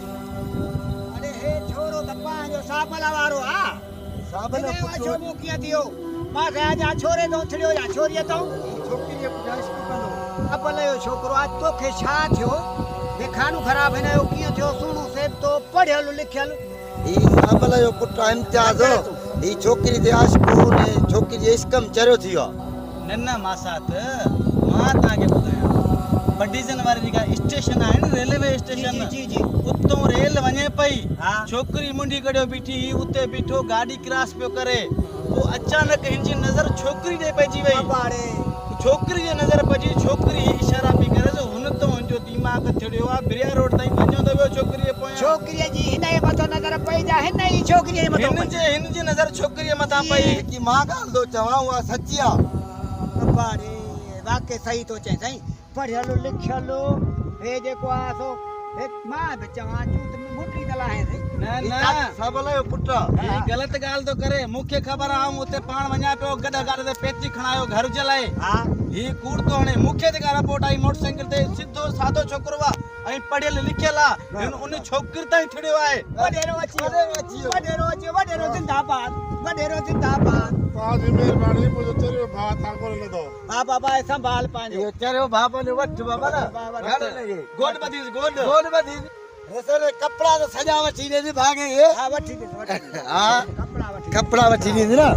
अरे हे छोरो दप्पा जो साबला वारो आ साबला पुछो मु किया दियो मां कहा जा छोरे तो छड़ियो या छोरी तो छोकरी पुजाइश कंदो अपल यो छोकरो आज तोखे छा थियो हे खानो खराब है ना यो किया थियो सुनो से तो पढ़ियल लिखियल ई साबला जो पुट इम्तियाज ई छोकरी दे आशिकू ने छोकरी जे इश्कम चरियो थियो नन्ना मासात मां ताके बुधाया बडीजन वारी जेका स्टेशन आहे न रेलवे स्टेशन जी उतो रेल वने पई हां छोकरी मुंडी कड़ियो बीठी उते बीठो गाड़ी क्रॉस पियो करे वो अचानक हिनजी नजर छोकरी दे पइजी वई बाड़े छोकरी जे नजर पइजी छोकरी इशारा पई करे जो हुन तो हुनजो दिमाग थिड़ियो आ बिरिया रोड ताई वञो त वियो छोकरी जे पोया छोकरी जी हिन जे मथो नजर पई जा हिन ई छोकरी जे मथो हिनजी नजर छोकरी जे मथा पई की मां गाल दो चवा हुआ सच्चिया बाड़े वाकई सही तो चई सही पढ़ियल लिखियल हे जेको आ सो हे मां बचवा चूत में मुंडी दला है न न साबला जो पुट ये गलत गाल तो करे मुखे खबर आ उते पाण वञा पियो गड गाड़ी ते पेची खणायो घर जे लाए हां ही कूड़ तो हणे मुखे ते रिपोर्ट आई मोटरसाइकिल ते सिधो सादो छोकरो वा ऐं पढ़ियल लिखियल आ उन छोकरी ताई ठड़ियो आहे वडेरो जिंदाबाद वडेरो जिंदाबाद पाजी मेहरबानी मुझे तेरे भात आको ले दो बाबा संभाल पांजो ये चरियो बाबा ने वठ बाबा ना घर लगे गोड बदीस गोड बदी ऐसे कपड़ा तो सजा वठी दे भागे ये हां वठी दे हां कपड़ा वठी कपड़ा वठी दी ना